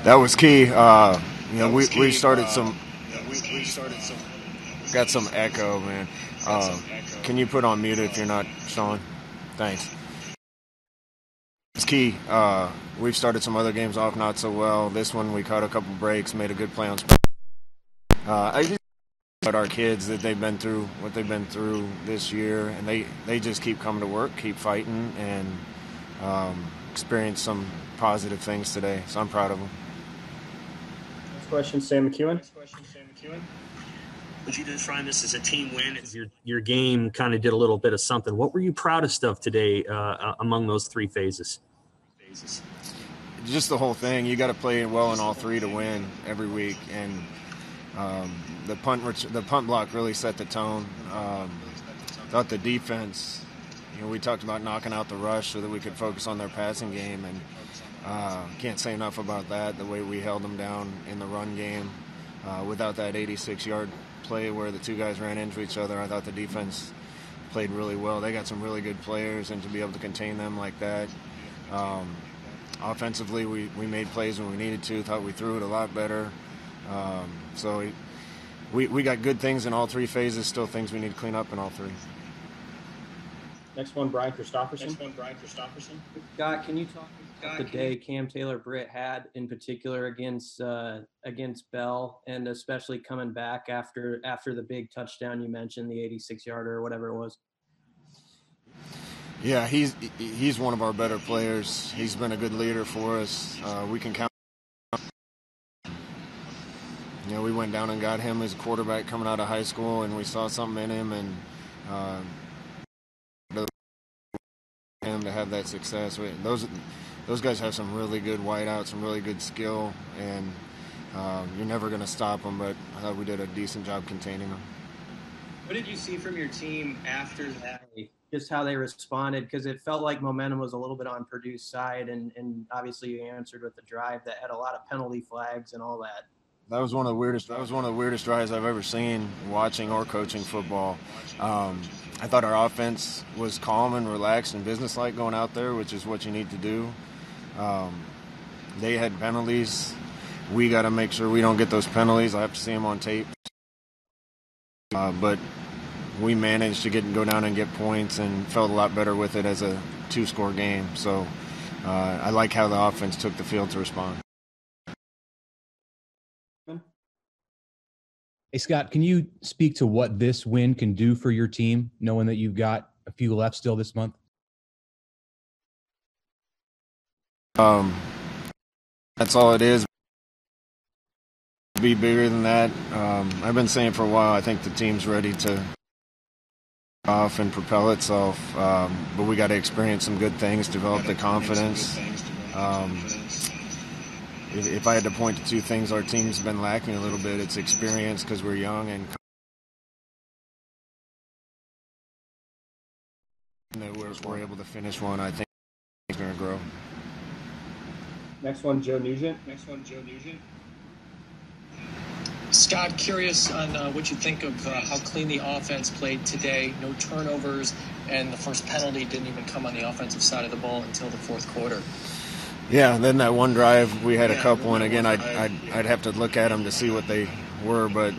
That was key. We started some. Got some echo, man. Can you put on mute if you're not, Sean? Thanks. It's key. We've started some other games off not so well. This one we caught a couple breaks, made a good play on. I just about our kids that they've been through what they've been through this year, and they just keep coming to work, keep fighting, and experience some positive things today. So I'm proud of them. Next question, Sam McEwen. Would you define this as a team win? Your game kind of did a little bit of something. What were you proudest of today among those three phases? Just the whole thing. You got to play well in all three to win every week, and the punt block really set the tone. Thought the defense, we talked about knocking out the rush so that we could focus on their passing game, and can't say enough about that. The way we held them down in the run game, without that 86-yard play where the two guys ran into each other, I thought the defense played really well. They got some really good players, and to be able to contain them like that. Offensively, we made plays when we needed to. Thought we threw it a lot better. So we got good things in all three phases, still things we need to clean up in all three. Next one, Brian Christopherson. Scott, can you talk about the day Cam Taylor-Britt had in particular against Bell, and especially coming back after the big touchdown you mentioned, the 86-yarder or whatever it was? Yeah, he's one of our better players. He's been a good leader for us. We can count. We went down and got him as a quarterback coming out of high school, and we saw something in him, and him to have that success. Those guys have some really good wideouts, some really good skill, and you're never going to stop them, but I thought we did a decent job containing them. What did you see from your team after that? Just how they responded, because it felt like momentum was a little bit on Purdue's side, and obviously you answered with the drive that had a lot of penalty flags and all that. That was one of the weirdest drives I've ever seen watching or coaching football. I thought our offense was calm and relaxed and businesslike going out there, which is what you need to do. They had penalties. We got to make sure we don't get those penalties. I have to see them on tape. But we managed to go down and get points and felt a lot better with it as a two-score game. So I like how the offense took the field to respond. Hey, Scott, can you speak to what this win can do for your team, knowing that you've got a few left still this month? That's all it is. Be bigger than that. I've been saying for a while, I think the team's ready to off and propel itself, but we got to experience some good things, develop the confidence. If I had to point to two things our team's been lacking a little bit, it's experience because we're young, and that we're able to finish one. I think it's going to grow. Next one, Joe Nugent. Scott, curious on what you think of how clean the offense played today. No turnovers, and the first penalty didn't even come on the offensive side of the ball until the fourth quarter. Yeah, then that one drive we had a couple, and again I'd have to look at them to see what they were, but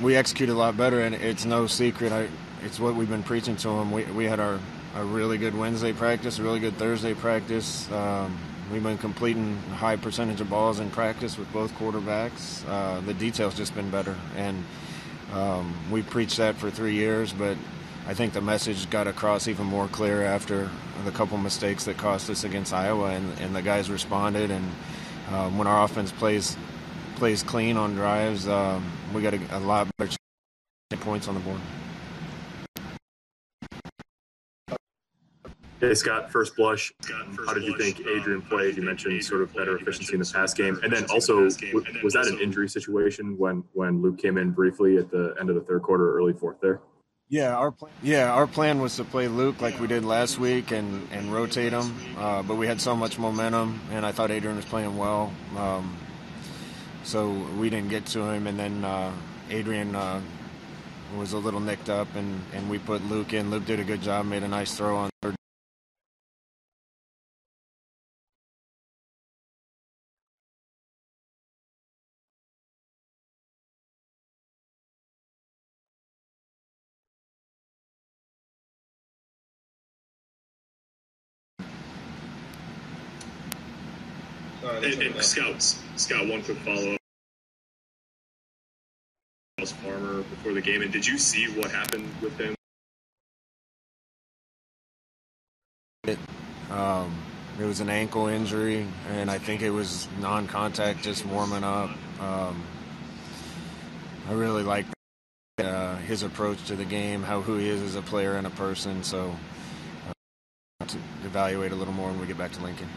we executed a lot better, and it's no secret. It's what we've been preaching to them. We had a really good Wednesday practice, a really good Thursday practice. We've been completing a high percentage of balls in practice with both quarterbacks. The detail's just been better, and we preached that for 3 years, but I think the message got across even more clear after the couple mistakes that cost us against Iowa, and the guys responded. And when our offense plays clean on drives, we got a lot better chance to get points on the board. Hey, Scott, first blush. How did you think Adrian played? You mentioned sort of better efficiency in the pass game. And then also, was that an injury situation when Luke came in briefly at the end of the third quarter, early fourth there? Yeah, our plan was to play Luke like we did last week and rotate him, but we had so much momentum, and I thought Adrian was playing well, so we didn't get to him. And then Adrian was a little nicked up, and we put Luke in. Luke did a good job, made a nice throw on third. And Scott, one quick follow-up. Farmer before the game, and did you see what happened with him? It was an ankle injury, and I think it was non-contact, just warming up. I really like his approach to the game, who he is as a player and a person. So to evaluate a little more when we get back to Lincoln.